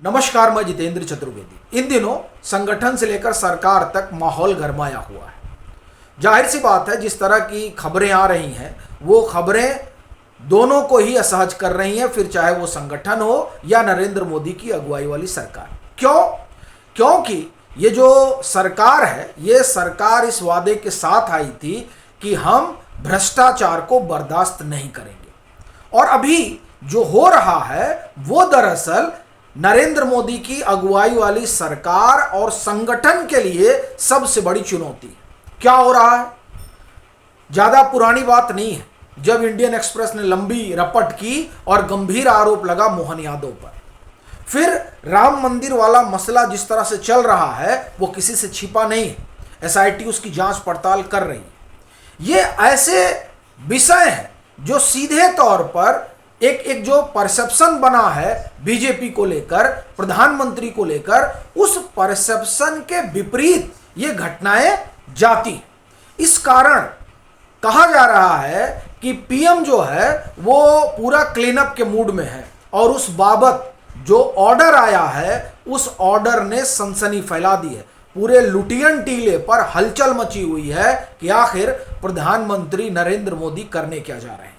नमस्कार, मैं जितेंद्र चतुर्वेदी। इन दिनों संगठन से लेकर सरकार तक माहौल गरमाया हुआ है। जाहिर सी बात है, जिस तरह की खबरें आ रही हैं वो खबरें दोनों को ही असहज कर रही हैं, फिर चाहे वो संगठन हो या नरेंद्र मोदी की अगुवाई वाली सरकार। क्योंकि ये जो सरकार है, ये सरकार इस वादे के साथ आई थी कि हम भ्रष्टाचार को बर्दाश्त नहीं करेंगे। और अभी जो हो रहा है वो दरअसल नरेंद्र मोदी की अगुवाई वाली सरकार और संगठन के लिए सबसे बड़ी चुनौती है। क्या हो रहा है? ज्यादा पुरानी बात नहीं है जब इंडियन एक्सप्रेस ने लंबी रपट की और गंभीर आरोप लगा मोहन यादव पर। फिर राम मंदिर वाला मसला जिस तरह से चल रहा है वो किसी से छिपा नहीं है। एसआईटी उसकी जांच पड़ताल कर रही है। ये ऐसे विषय हैं जो सीधे तौर पर एक जो परसेप्शन बना है बीजेपी को लेकर, प्रधानमंत्री को लेकर, उस परसेप्शन के विपरीत ये घटनाएं जाती। इस कारण कहा जा रहा है कि पीएम जो है वो पूरा क्लीन अप के मूड में है और उस बाबत जो ऑर्डर आया है उस ऑर्डर ने सनसनी फैला दी है। पूरे लुटियन टीले पर हलचल मची हुई है कि आखिर प्रधानमंत्री नरेंद्र मोदी करने क्या जा रहे हैं।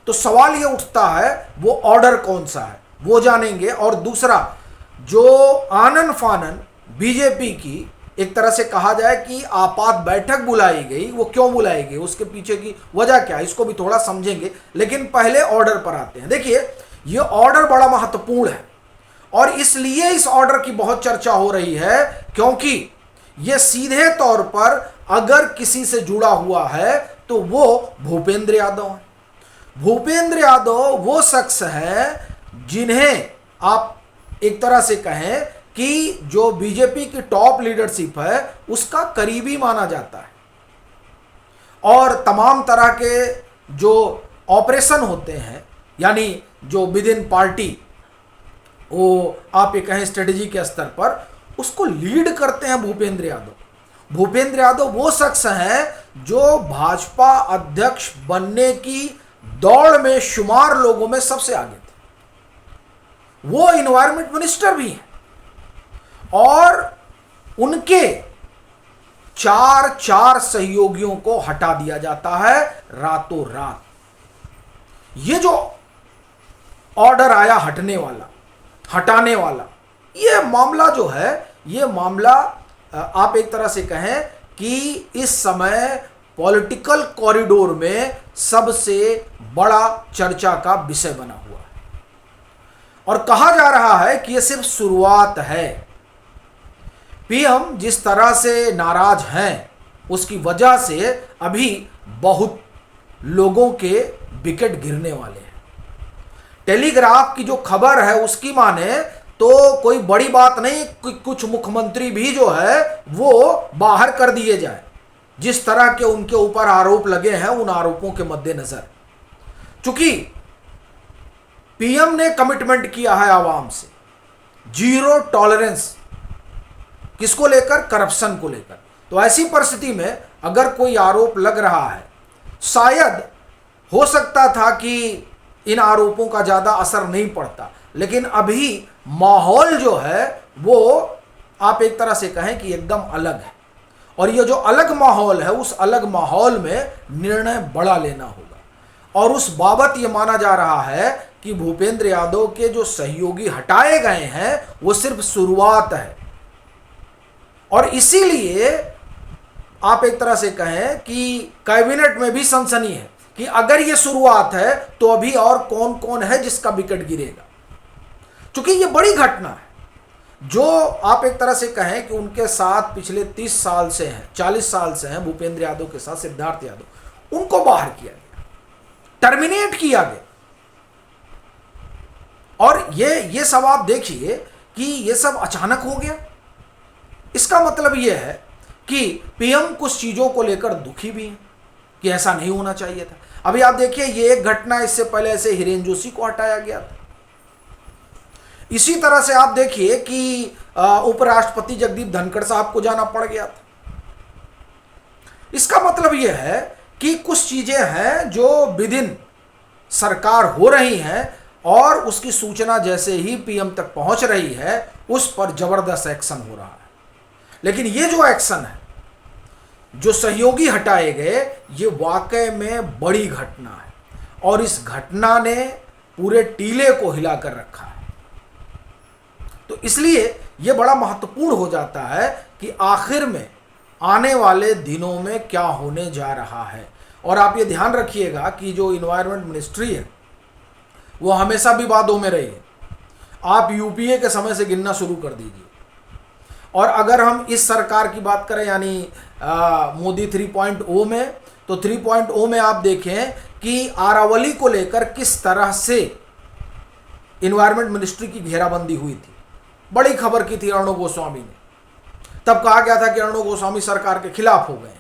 तो सवाल ये उठता है वो ऑर्डर कौन सा है, वो जानेंगे। और दूसरा, जो आनन फानन बीजेपी की एक तरह से कहा जाए कि आपात बैठक बुलाई गई, वो क्यों बुलाई गई, उसके पीछे की वजह क्या है, इसको भी थोड़ा समझेंगे। लेकिन पहले ऑर्डर पर आते हैं। देखिए, ये ऑर्डर बड़ा महत्वपूर्ण है और इसलिए इस ऑर्डर की बहुत चर्चा हो रही है क्योंकि ये सीधे तौर पर अगर किसी से जुड़ा हुआ है तो वो भूपेंद्र यादव है। भूपेंद्र यादव वो शख्स है जिन्हें आप एक तरह से कहें कि जो बीजेपी की टॉप लीडरशिप है उसका करीबी माना जाता है और तमाम तरह के जो ऑपरेशन होते हैं, यानी जो विद इन पार्टी, वो आप ये कहें स्ट्रेटेजी के स्तर पर, उसको लीड करते हैं भूपेंद्र यादव। भूपेंद्र यादव वो शख्स हैं जो भाजपा अध्यक्ष बनने की दौड़ में शुमार लोगों में सबसे आगे थे। वो इन्वायरमेंट मिनिस्टर भी हैं और उनके चार सहयोगियों को हटा दिया जाता है रातों रात। ये जो ऑर्डर आया हटाने वाला, ये मामला जो है, ये मामला आप एक तरह से कहें कि इस समय पॉलिटिकल कॉरिडोर में सबसे बड़ा चर्चा का विषय बना हुआ है और कहा जा रहा है कि यह सिर्फ शुरुआत है। पीएम जिस तरह से नाराज हैं उसकी वजह से अभी बहुत लोगों के विकेट गिरने वाले हैं। टेलीग्राफ की जो खबर है उसकी माने तो कोई बड़ी बात नहीं कि कुछ मुख्यमंत्री भी जो है वो बाहर कर दिए जाए। जिस तरह के उनके ऊपर आरोप लगे हैं, उन आरोपों के मद्देनजर, चूंकि पीएम ने कमिटमेंट किया है आवाम से जीरो टॉलरेंस, किसको लेकर? करप्शन को लेकर। तो ऐसी परिस्थिति में अगर कोई आरोप लग रहा है, शायद हो सकता था कि इन आरोपों का ज्यादा असर नहीं पड़ता, लेकिन अभी माहौल जो है वो आप एक तरह से कहें कि एकदम अलग है और ये जो अलग माहौल है उस अलग माहौल में निर्णय बड़ा लेना होगा। और उस बाबत ये माना जा रहा है कि भूपेंद्र यादव के जो सहयोगी हटाए गए हैं वो सिर्फ शुरुआत है और इसीलिए आप एक तरह से कहें कि कैबिनेट में भी सनसनी है कि अगर ये शुरुआत है तो अभी और कौन कौन है जिसका विकेट गिरेगा। क्योंकि ये बड़ी घटना है जो आप एक तरह से कहें कि उनके साथ पिछले 30 साल से हैं, 40 साल से हैं भूपेंद्र यादव के साथ सिद्धार्थ यादव, उनको बाहर किया गया, टर्मिनेट किया गया। और ये सब आप देखिए कि ये सब अचानक हो गया। इसका मतलब ये है कि पीएम कुछ चीजों को लेकर दुखी भी हैं कि ऐसा नहीं होना चाहिए था। अभी आप देखिए, ये एक घटना, इससे पहले ऐसे हिरेन जोशी को हटाया गया था। इसी तरह से आप देखिए कि उपराष्ट्रपति जगदीप धनखड़ साहब को जाना पड़ गया था। इसका मतलब यह है कि कुछ चीजें हैं जो विदिन सरकार हो रही हैं और उसकी सूचना जैसे ही पीएम तक पहुंच रही है उस पर जबरदस्त एक्शन हो रहा है। लेकिन ये जो एक्शन है, जो सहयोगी हटाए गए, ये वाकई में बड़ी घटना है और इस घटना ने पूरे टीले को हिलाकर रखा है। तो इसलिए ये बड़ा महत्वपूर्ण हो जाता है कि आखिर में आने वाले दिनों में क्या होने जा रहा है। और आप ये ध्यान रखिएगा कि जो इन्वायरमेंट मिनिस्ट्री है वो हमेशा विवादों में रही है। आप यूपीए के समय से गिनना शुरू कर दीजिए। और अगर हम इस सरकार की बात करें यानी मोदी 3.0 में, तो 3.0 में आप देखें कि आरावली को लेकर किस तरह से इन्वायरमेंट मिनिस्ट्री की घेराबंदी हुई थी। बड़ी खबर की थी अर्णब गोस्वामी ने। तब कहा गया था कि अर्णब गोस्वामी सरकार के खिलाफ हो गए,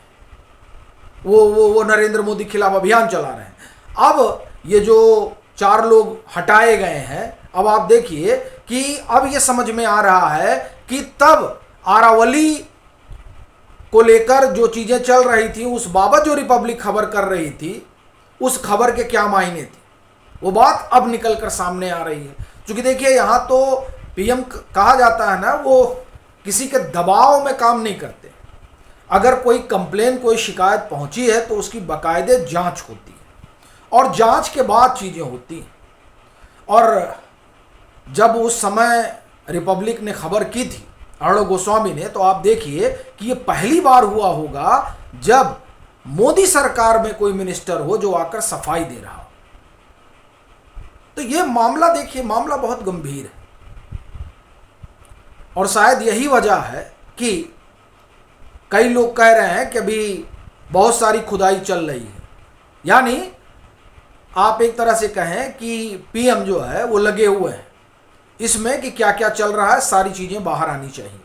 वो नरेंद्र मोदी के खिलाफ अभियान चला रहे हैं। अब ये जो 4 लोग हटाए गए हैं, अब आप देखिए कि अब ये समझ में आ रहा है कि तब आरावली को लेकर जो चीजें चल रही थी, उस बाबत जो रिपब्लिक खबर कर रही थी, उस खबर के क्या मायने थे, वो बात अब निकल कर सामने आ रही है। क्योंकि देखिए यहां तो पीएम कहा जाता है ना, वो किसी के दबाव में काम नहीं करते। अगर कोई कंप्लेन, कोई शिकायत पहुंची है तो उसकी बाकायदे जांच होती है और जांच के बाद चीजें होती हैं। और जब उस समय रिपब्लिक ने खबर की थी अर्णब गोस्वामी ने, तो आप देखिए कि ये पहली बार हुआ होगा जब मोदी सरकार में कोई मिनिस्टर हो जो आकर सफाई दे रहा हो। तो ये मामला देखिए, मामला बहुत गंभीर है और शायद यही वजह है कि कई लोग कह रहे हैं कि अभी बहुत सारी खुदाई चल रही है। यानी आप एक तरह से कहें कि पीएम जो है वो लगे हुए हैं इसमें कि क्या क्या चल रहा है, सारी चीज़ें बाहर आनी चाहिए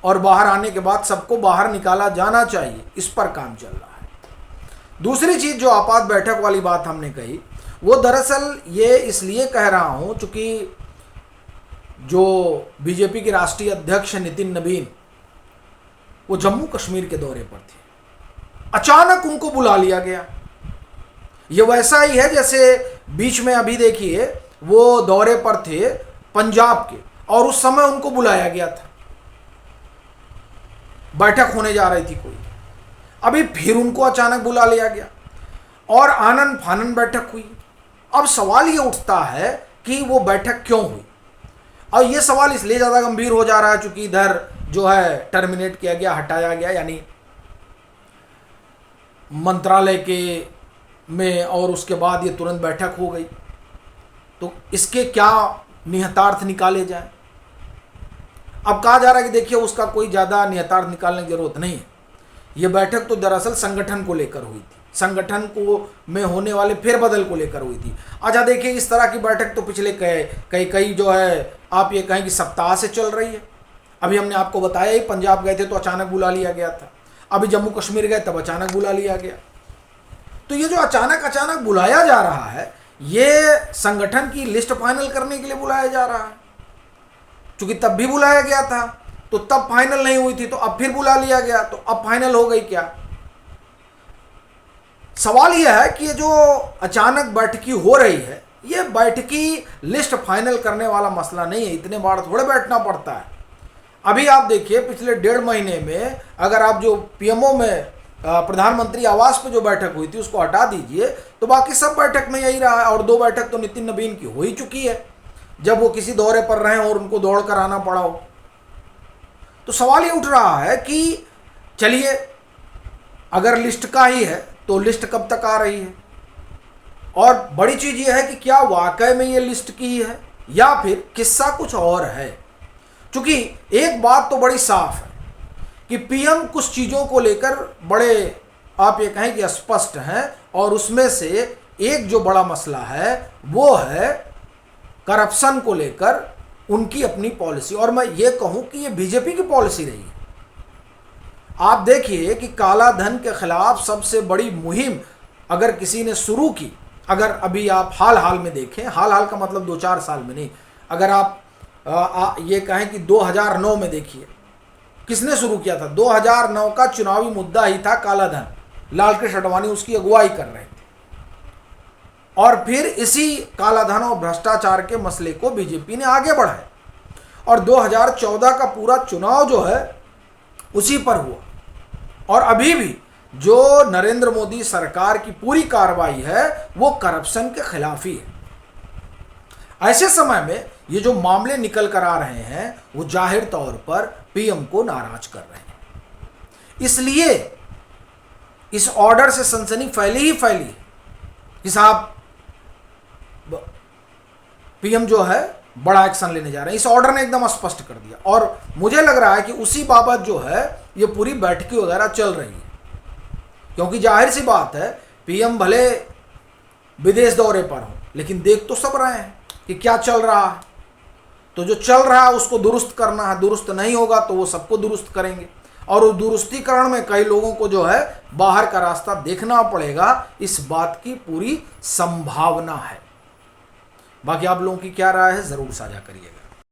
और बाहर आने के बाद सबको बाहर निकाला जाना चाहिए, इस पर काम चल रहा है। दूसरी चीज़ जो आपात बैठक वाली बात हमने कही, वो दरअसल ये इसलिए कह रहा हूँ चूँकि जो बीजेपी के राष्ट्रीय अध्यक्ष नितिन नवीन वो जम्मू कश्मीर के दौरे पर थे। अचानक उनको बुला लिया गया। ये वैसा ही है जैसे बीच में अभी देखिए वो दौरे पर थे पंजाब के और उस समय उनको बुलाया गया था, बैठक होने जा रही थी कोई, अभी फिर उनको अचानक बुला लिया गया और आनन फानन बैठक हुई। अब सवाल ये उठता है कि वो बैठक क्यों हुई, और ये सवाल इसलिए ज़्यादा गंभीर हो जा रहा है चूंकि इधर जो है टर्मिनेट किया गया, हटाया गया, यानी मंत्रालय के में, और उसके बाद ये तुरंत बैठक हो गई। तो इसके क्या निहितार्थ निकाले जाए। अब कहा जा रहा है कि देखिए उसका कोई ज़्यादा निहितार्थ निकालने की जरूरत नहीं है। ये बैठक तो दरअसल संगठन को लेकर हुई थी, संगठन को में होने वाले फेरबदल को लेकर हुई थी। अच्छा देखिए इस तरह की बैठक तो पिछले कई जो है आप ये कहें कि सप्ताह से चल रही है। अभी हमने आपको बताया ही, पंजाब गए थे तो अचानक बुला लिया गया था, अभी जम्मू कश्मीर गए तब अचानक बुला लिया गया। तो ये जो अचानक बुलाया जा रहा है, ये संगठन की लिस्ट फाइनल करने के लिए बुलाया जा रहा है। क्योंकि तब भी बुलाया गया था तो तब फाइनल नहीं हुई थी, तो अब फिर बुला लिया गया तो अब फाइनल हो गई क्या। सवाल यह है कि ये जो अचानक बैठकी हो रही है, ये बैठकी लिस्ट फाइनल करने वाला मसला नहीं है, इतने बार थोड़े बैठना पड़ता है। अभी आप देखिए पिछले 1.5 महीने में अगर आप जो पीएमओ में प्रधानमंत्री आवास पे जो बैठक हुई थी उसको हटा दीजिए तो बाकी सब बैठक में यही रहा है। और 2 बैठक तो नितिन नवीन की हो ही चुकी है जब वो किसी दौरे पर रहे और उनको दौड़ कर आना पड़ा हो। तो सवाल ये उठ रहा है कि चलिए अगर लिस्ट का ही है तो लिस्ट कब तक आ रही है, और बड़ी चीज ये है कि क्या वाकई में ये लिस्ट की है या फिर किस्सा कुछ और है। क्योंकि एक बात तो बड़ी साफ है कि पीएम कुछ चीज़ों को लेकर बड़े आप ये कहें कि स्पष्ट हैं, और उसमें से एक जो बड़ा मसला है वो है करप्शन को लेकर उनकी अपनी पॉलिसी। और मैं ये कहूं कि ये बीजेपी की पॉलिसी रही है। आप देखिए कि काला धन के खिलाफ सबसे बड़ी मुहिम अगर किसी ने शुरू की, अगर अभी आप हाल में देखें, हाल का मतलब 2-4 साल में नहीं, अगर आप ये कहें कि 2009 में देखिए किसने शुरू किया था। 2009 का चुनावी मुद्दा ही था काला धन, लालकृष्ण आडवाणी उसकी अगुवाई कर रहे थे। और फिर इसी काला धन और भ्रष्टाचार के मसले को बीजेपी ने आगे बढ़ाया और 2014 का पूरा चुनाव जो है उसी पर हुआ। और अभी भी जो नरेंद्र मोदी सरकार की पूरी कार्रवाई है वो करप्शन के खिलाफ ही है। ऐसे समय में ये जो मामले निकल कर आ रहे हैं वो जाहिर तौर पर पीएम को नाराज कर रहे हैं। इसलिए इस ऑर्डर से सनसनी फैली कि साहब पीएम जो है बड़ा एक्शन लेने जा रहे हैं। इस ऑर्डर ने एकदम स्पष्ट कर दिया और मुझे लग रहा है कि उसी बाबत जो है ये पूरी बैठकी वगैरह चल रही है, क्योंकि जाहिर सी बात है पीएम भले विदेश दौरे पर हो लेकिन देख तो सब रहे हैं कि क्या चल रहा है। तो जो चल रहा है उसको दुरुस्त करना है, दुरुस्त नहीं होगा तो वो सबको दुरुस्त करेंगे और उस दुरुस्तीकरण में कई लोगों को जो है बाहर का रास्ता देखना पड़ेगा, इस बात की पूरी संभावना है। बाकी आप लोगों की क्या राय है ज़रूर साझा करिएगा।